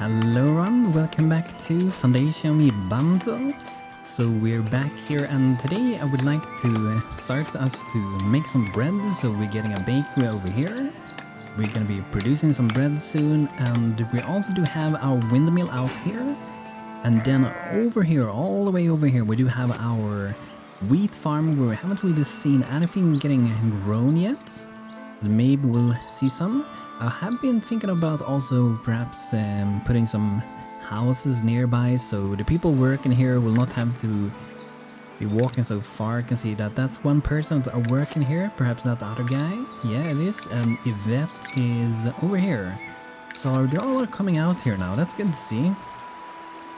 Hello everyone, welcome back to Foundation of Bantonia. So we're back here, and today I would like to start us to make some bread. So we're getting a bakery over here. We're gonna be producing some bread soon, and we also do have our windmill out here. And then over here, all the way over here, we do have our wheat farm where we haven't really seen anything getting grown yet. Maybe we'll see some. I have been thinking about also perhaps putting some houses nearby, so the people working here will not have to be walking so far. I can see that that's one person that are working here, perhaps not the other guy. Yeah, it is, and Yvette is over here. So they're all coming out here now, that's good to see.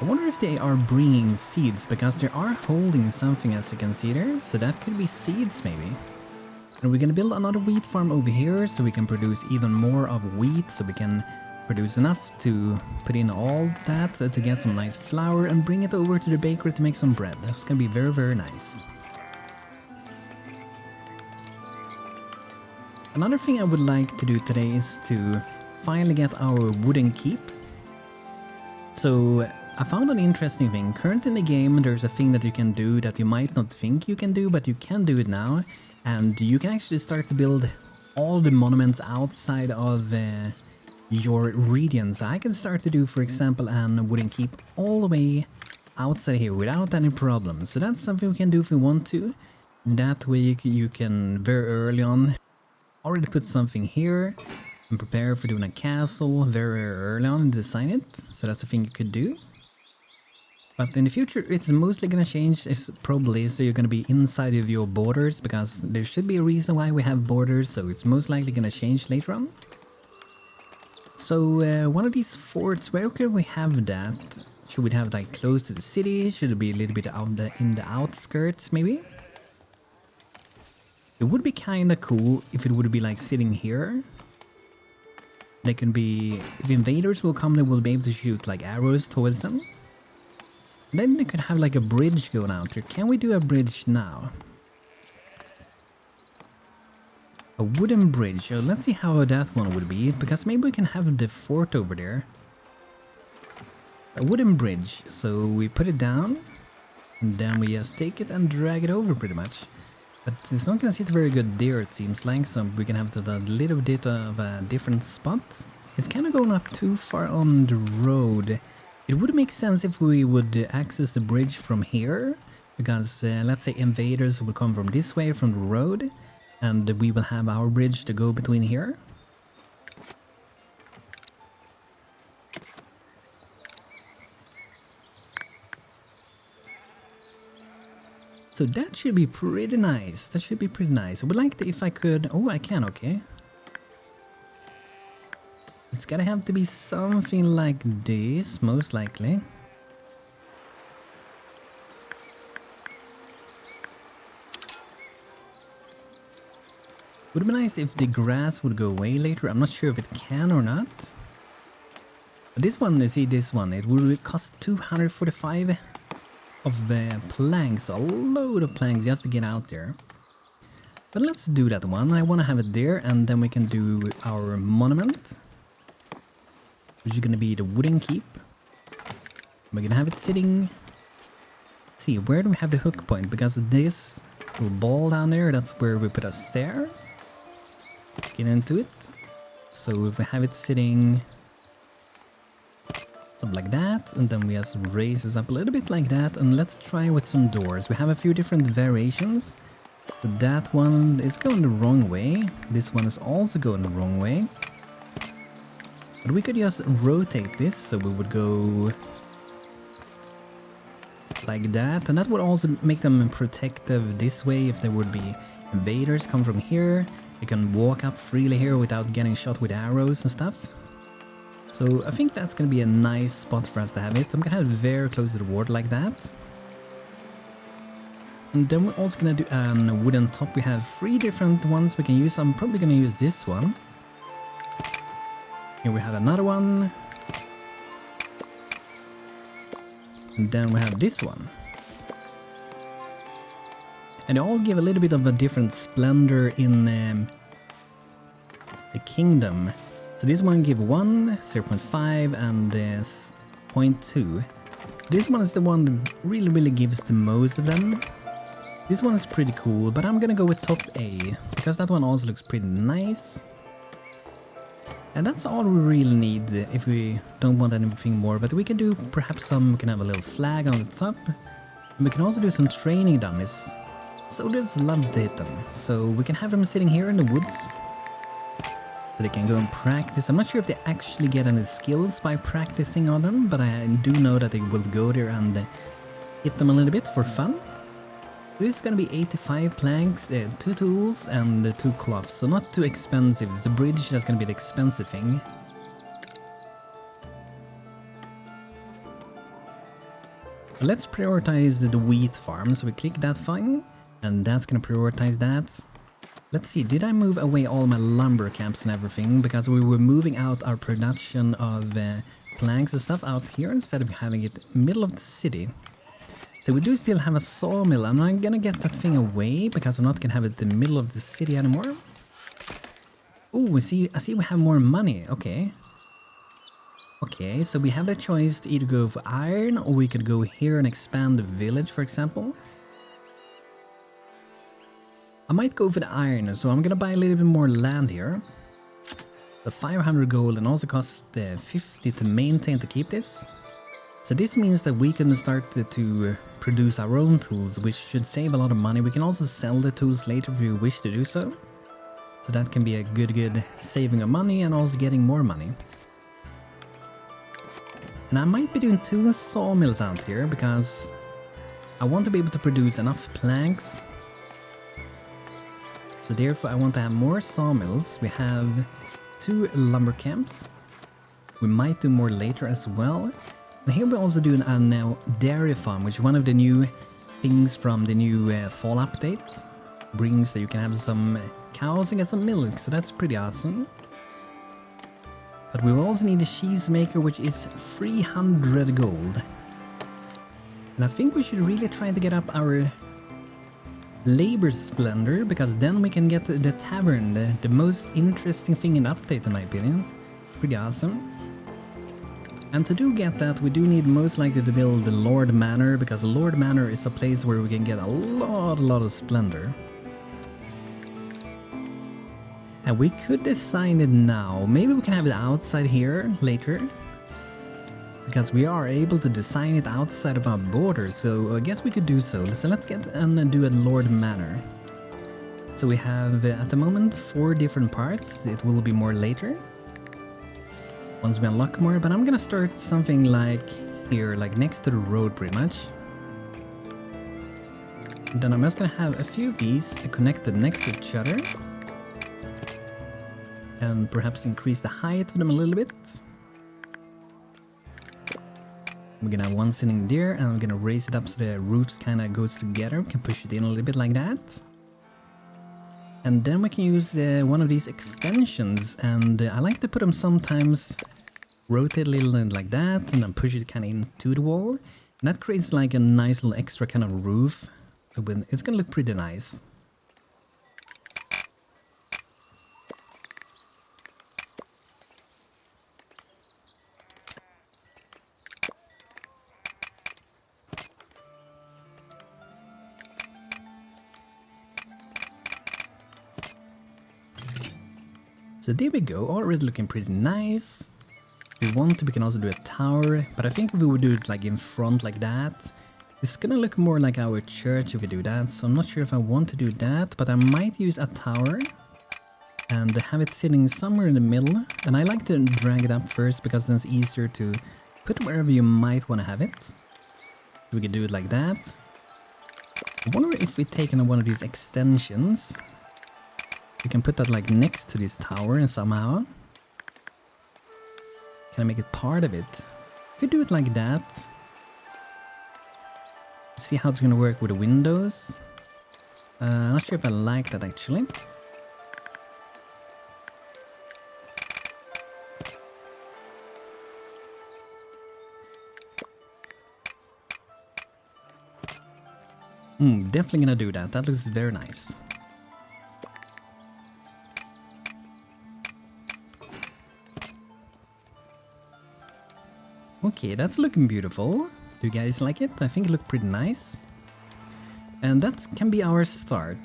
I wonder if they are bringing seeds, because they are holding something as you can see there, so that could be seeds maybe. And we're gonna build another wheat farm over here so we can produce even more of wheat, so we can produce enough to put in all that to get some nice flour and bring it over to the bakery to make some bread. That's gonna be very, very nice. Another thing I would like to do today is to finally get our wooden keep. So I found an interesting thing. Currently in the game there's a thing that you can do that you might not think you can do, but you can do it now. And you can actually start to build all the monuments outside of your region. So I can start to do, for example, an wooden keep all the way outside here without any problems. So that's something we can do if we want to. That way you can very early on already put something here and prepare for doing a castle very early on and design it. So that's a thing you could do. But in the future, it's mostly gonna change, is probably, so you're gonna be inside of your borders, because there should be a reason why we have borders, so it's most likely gonna change later on. So one of these forts, where can we have that? Should we have it like close to the city? Should it be a little bit out in the outskirts maybe? It would be kinda cool if it would be like sitting here. They can be, if invaders will come, they will be able to shoot like arrows towards them. Then we could have like a bridge going out there. Can we do a bridge now? A wooden bridge. So let's see how that one would be, because maybe we can have the fort over there. A wooden bridge. So we put it down, and then we just take it and drag it over pretty much. But it's not gonna sit very good there, it seems like, so we can have a little bit of a different spot. It's kind of going up too far on the road. It would make sense if we would access the bridge from here, because let's say invaders will come from this way, from the road, and we will have our bridge to go between here. So that should be pretty nice. That should be pretty nice. I would like to, if I could... Oh, I can, okay. It's gotta have to be something like this, most likely. Would be nice if the grass would go away later. I'm not sure if it can or not. But this one, see this one, it would cost 245 of the planks, a load of planks just to get out there. But let's do that one. I want to have it there, and then we can do our monument, which is going to be the wooden keep. We're going to have it sitting... Let's see, where do we have the hook point? Because this little ball down there, that's where we put a stair. Get into it. So if we have it sitting... something like that, and then we just raise this up a little bit like that, and let's try with some doors. We have a few different variations. But that one is going the wrong way. This one is also going the wrong way. But we could just rotate this, so we would go like that, and that would also make them protective this way. If there would be invaders come from here, they can walk up freely here without getting shot with arrows and stuff. So I think that's going to be a nice spot for us to have it. I'm going to have it very close to the water like that. And then we're also going to do a wooden top. We have 3 different ones we can use. I'm probably going to use this one. Here we have another one. And then we have this one. And they all give a little bit of a different splendor in the kingdom. So this one give 1, 0.5 and this 0.2. This one is the one that really gives the most of them. This one is pretty cool, but I'm gonna go with top A, because that one also looks pretty nice. And that's all we really need if we don't want anything more, but we can do perhaps we can have a little flag on the top. And we can also do some training dummies. Soldiers love to hit them, so we can have them sitting here in the woods. So they can go and practice. I'm not sure if they actually get any skills by practicing on them, but I do know that they will go there and hit them a little bit for fun. This is gonna be 85 planks, 2 tools and 2 cloths, so not too expensive. It's the bridge that's gonna be the expensive thing. Let's prioritize the wheat farm, so we click that thing, and that's gonna prioritize that. Let's see, did I move away all my lumber camps and everything? Because we were moving out our production of planks and stuff out here instead of having it middle of the city. So we do still have a sawmill. I'm not gonna get that thing away because I'm not gonna have it in the middle of the city anymore. Oh, I see we have more money. Okay. Okay, so we have the choice to either go for iron or we could go here and expand the village, for example. I might go for the iron, so I'm gonna buy a little bit more land here. The 500 gold and also cost 50 to maintain to keep this. So this means that we can start to produce our own tools, which should save a lot of money. We can also sell the tools later if we wish to do so. So that can be a good saving of money and also getting more money. And I might be doing 2 sawmills out here because I want to be able to produce enough planks. So therefore I want to have more sawmills. We have 2 lumber camps. We might do more later as well. And here we're also doing a now dairy farm, which is one of the new things from the new fall update. Brings that you can have some cows and get some milk, so that's pretty awesome. But we will also need a cheese maker, which is 300 gold. And I think we should really try to get up our labor splendor, because then we can get the tavern, the most interesting thing in the update in my opinion. Pretty awesome. And to get that, we do need most likely to build the Lord Manor, because the Lord Manor is a place where we can get a lot of splendor. And we could design it now. Maybe we can have it outside here later, because we are able to design it outside of our border, so I guess we could do so. So let's get and do a Lord Manor. So we have at the moment 4 different parts. It will be more later once we unlock more, but I'm gonna start something like here, like next to the road pretty much. And then I'm just gonna have a few of these connected next to each other. And perhaps increase the height of them a little bit. We're gonna have one sitting there, and I'm gonna raise it up so the roofs kind of goes together. We can push it in a little bit like that. And then we can use one of these extensions, and I like to put them sometimes, rotate a little like that, and then push it kind of into the wall. And that creates like a nice little extra kind of roof. So it's gonna look pretty nice. So there we go, already looking pretty nice. If we want to, we can also do a tower, but I think if we would do it like in front like that, it's gonna look more like our church if we do that. So I'm not sure if I want to do that, but I might use a tower and have it sitting somewhere in the middle. And I like to drag it up first, because then it's easier to put wherever you might want to have it. So we can do it like that. I wonder if we take one of these extensions. We can put that like next to this tower, and somehow can I make it part of it? Could do it like that. See how it's gonna work with the windows. Not sure if I like that actually. Definitely gonna do that. That looks very nice. Okay, that's looking beautiful. Do you guys like it? I think it looked pretty nice. And that can be our start.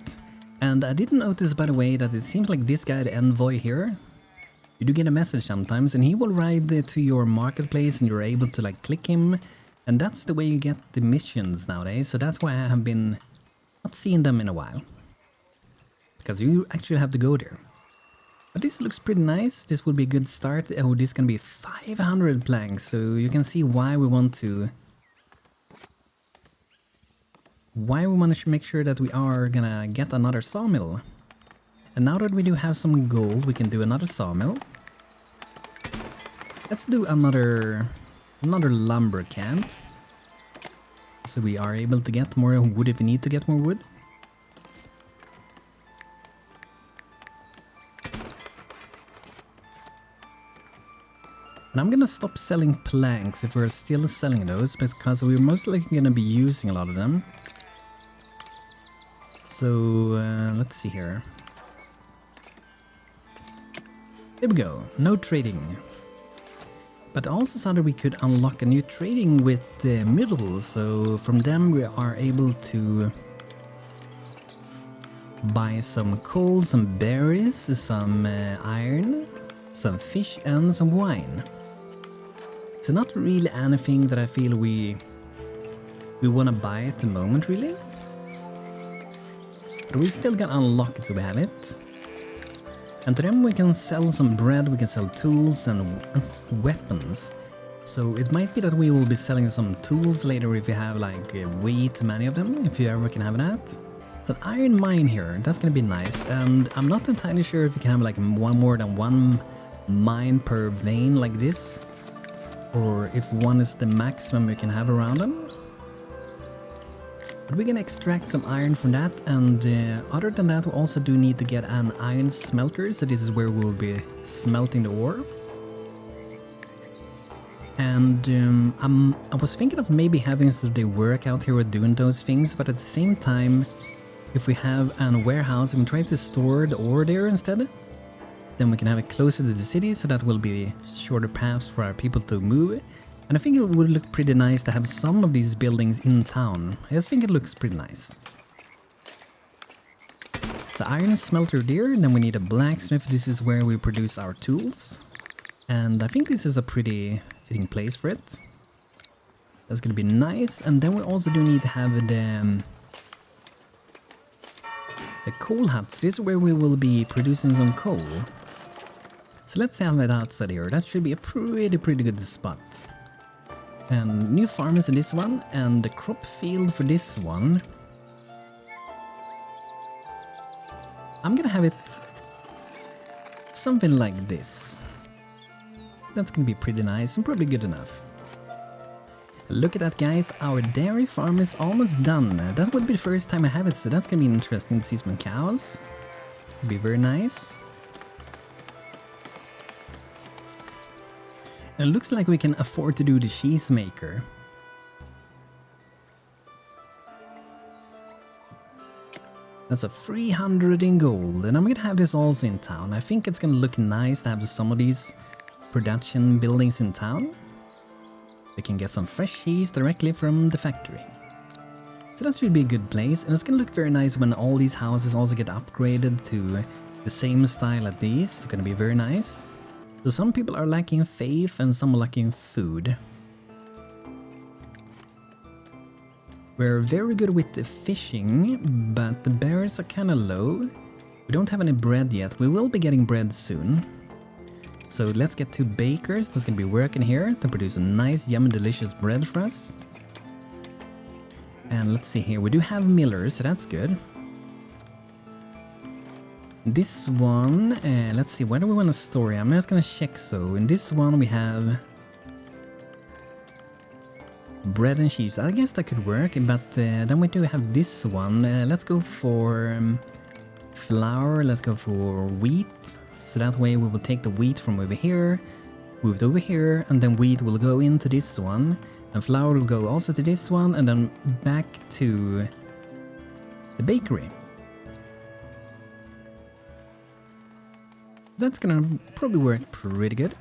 And I didn't notice, by the way, that it seems like this guy, the envoy here, you do get a message sometimes, and he will ride to your marketplace, and you're able to like click him. And that's the way you get the missions nowadays. So that's why I have been not seeing them in a while. Because you actually have to go there. But this looks pretty nice. This will be a good start. Oh, this is going to be 500 planks. So you can see why we want to... Why we want to make sure that we are going to get another sawmill. And now that we do have some gold, we can do another sawmill. Let's do another lumber camp. So we are able to get more wood if we need to get more wood. And I'm gonna stop selling planks if we're still selling those, because we're most likely gonna be using a lot of them. So let's see here. There we go, no trading. But I also saw that we could unlock a new trading with middle, so from them we are able to buy some coal, some berries, some iron, some fish and some wine. So not really anything that I feel we want to buy at the moment, really. But we still can unlock it, so we have it. And to them we can sell some bread, we can sell tools and weapons. So it might be that we will be selling some tools later if you have like way too many of them, if you ever can have that. So an iron mine here, that's gonna be nice. And I'm not entirely sure if you can have like more than one mine per vein like this. Or if one is the maximum we can have around them. But we can extract some iron from that, and other than that we also do need to get an iron smelter, so this is where we'll be smelting the ore. And I was thinking of maybe having so they work out here with doing those things, but at the same time, if we have a warehouse and we try to store the ore there instead, then we can have it closer to the city, so that will be shorter paths for our people to move. And I think it would look pretty nice to have some of these buildings in town. I just think it looks pretty nice. So iron smelter there, and then we need a blacksmith. This is where we produce our tools. And I think this is a pretty fitting place for it. That's gonna be nice. And then we also do need to have the coal huts. This is where we will be producing some coal. So let's have it outside here. That should be a pretty good spot. And new farmers in this one, and the crop field for this one. I'm gonna have it something like this. That's gonna be pretty nice and probably good enough. Look at that, guys, our dairy farm is almost done. That would be the first time I have it, so that's gonna be interesting to see some cows. It'd be very nice. And it looks like we can afford to do the cheese maker. That's a 300 in gold, and I'm gonna have this also in town. I think it's gonna look nice to have some of these production buildings in town. We can get some fresh cheese directly from the factory. So that should be a good place, and it's gonna look very nice when all these houses also get upgraded to the same style as these. It's gonna be very nice. So some people are lacking faith and some are lacking food. We're very good with the fishing, but the berries are kind of low. We don't have any bread yet. We will be getting bread soon. So let's get 2 bakers that's gonna be working here to produce a nice, yummy, delicious bread for us. And let's see here, we do have millers, so that's good. This one, let's see, where do we want to store it? I'm just gonna check. So in this one we have bread and cheese. I guess that could work, but then we do have this one. Let's go for flour, let's go for wheat. So that way we will take the wheat from over here, move it over here, and then wheat will go into this one. And flour will go also to this one, and then back to the bakery. That's gonna probably work pretty good.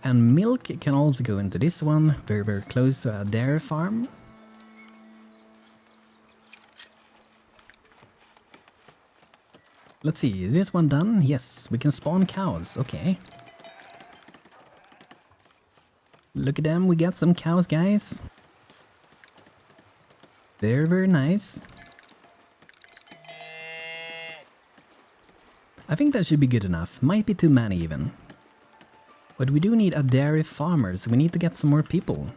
And milk can also go into this one, very, very close to a dairy farm. Let's see, is this one done? Yes, we can spawn cows, okay. Look at them, we got some cows, guys. Very, very nice. I think that should be good enough, might be too many even. But we do need a dairy farmer, so we need to get some more people.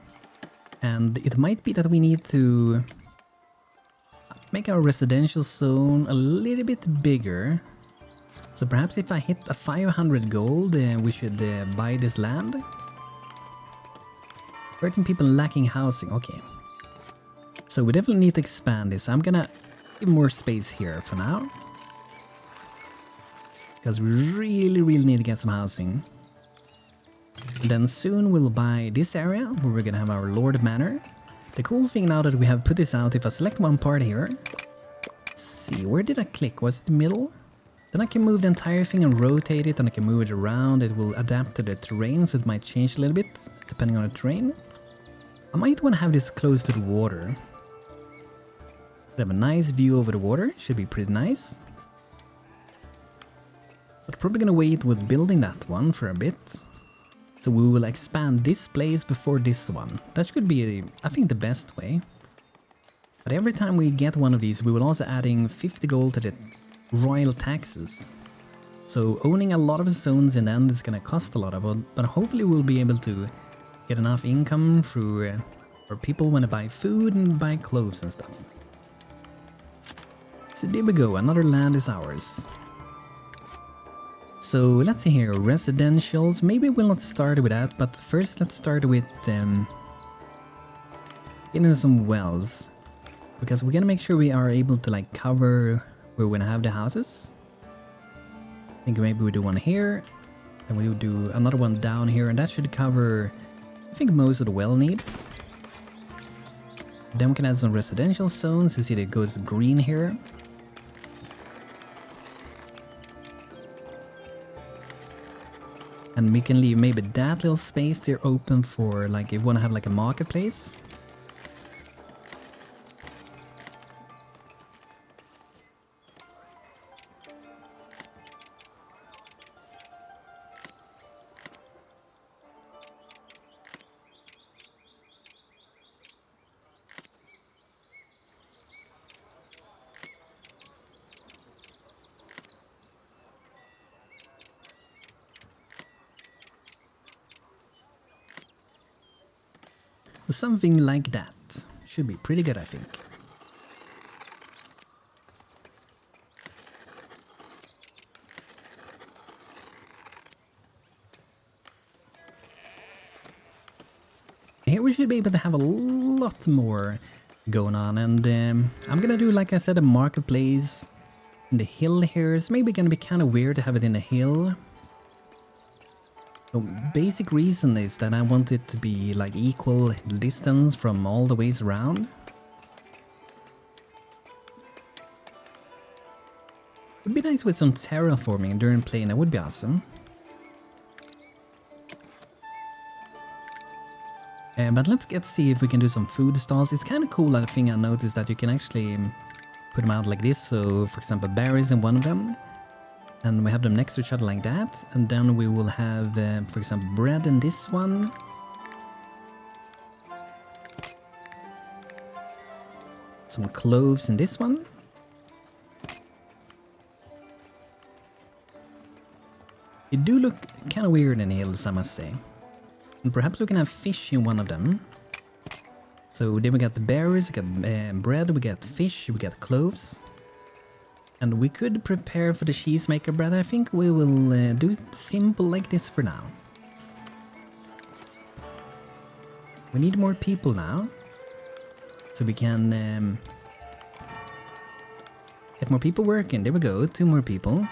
And it might be that we need to make our residential zone a little bit bigger. So perhaps if I hit a 500 gold, we should buy this land. 13 people lacking housing, okay. So we definitely need to expand this. I'm gonna give more space here for now. Because we really, really need to get some housing. Then soon we'll buy this area where we're gonna have our Lord Manor. The cool thing now that we have put this out, if I select one part here, let's see, where did I click? Was it the middle? Then I can move the entire thing and rotate it, and I can move it around. It will adapt to the terrain, so it might change a little bit depending on the terrain. I might want to have this close to the water. Have a nice view over the water, should be pretty nice. But probably gonna wait with building that one for a bit. So we will expand this place before this one. That should be, I think, the best way. But every time we get one of these, we will also adding 50 gold to the royal taxes. So owning a lot of zones in the end is gonna cost a lot of it, but hopefully we'll be able to get enough income through for people when they buy food and buy clothes and stuff. So there we go, another land is ours. So let's see here, residentials, maybe we'll not start with that, but first let's start with getting some wells. Because we're gonna make sure we are able to like cover where we're gonna have the houses. I think maybe we do one here, and we will do another one down here, and that should cover, I think, most of the well needs. Then we can add some residential zones. You see that it goes green here. And we can leave maybe that little space there open for like if we want to have like a marketplace. Something like that. Should be pretty good, I think. Here we should be able to have a lot more going on, and I'm gonna do, like I said, a marketplace in the hill here. It's maybe gonna be kind of weird to have it in the hill. The basic reason is that I want it to be like equal distance from all the ways around. Would be nice with some terraforming during playing, that would be awesome. But let's see if we can do some food stalls. It's kind of cool, I think I noticed that you can actually put them out like this. So for example, berries in one of them. And we have them next to each other like that. And then we will have, for example, bread in this one. Some cloves in this one. They do look kind of weird in the hills, I must say. And perhaps we can have fish in one of them. So then we got the berries, we got bread, we got fish, we got cloves. And we could prepare for the cheesemaker bread. I think we will do it simple like this for now. We need more people now. So we can get more people working. There we go, 2 more people.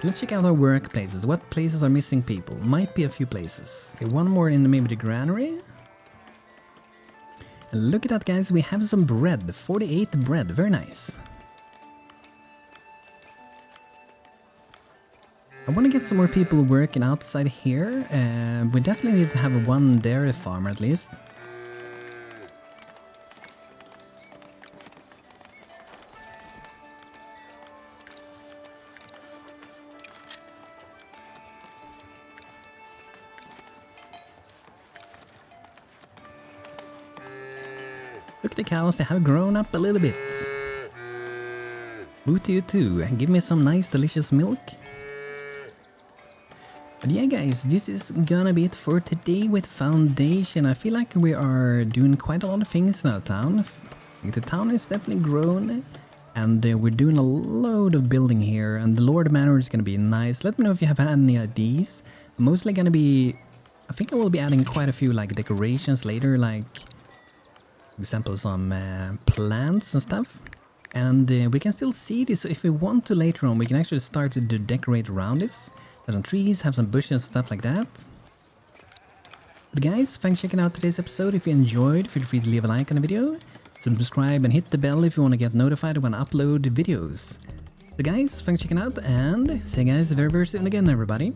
Let's check out our workplaces. What places are missing people? Might be a few places. Okay, one more in maybe the granary. And look at that, guys. We have some bread. 48 bread. Very nice. I want to get some more people working outside here. We definitely need to have one dairy farmer at least. Look, the cows, they have grown up a little bit. Woo to you too, and give me some nice delicious milk. But yeah guys, this is gonna be it for today with Foundation. I feel like we are doing quite a lot of things in our town. The town is definitely grown, and we're doing a load of building here, and the Lord Manor is gonna be nice. Let me know if you have had any ideas. I'm mostly gonna be... I think I will be adding quite a few like decorations later, like... for example, some plants and stuff. And we can still see this, so if we want to later on, we can actually start to decorate around this. Have some trees, have some bushes and stuff like that. But guys, thanks for checking out today's episode. If you enjoyed, feel free to leave a like on the video, subscribe and hit the bell if you want to get notified when I upload videos. So guys, thanks for checking out, and see you guys very soon again, everybody.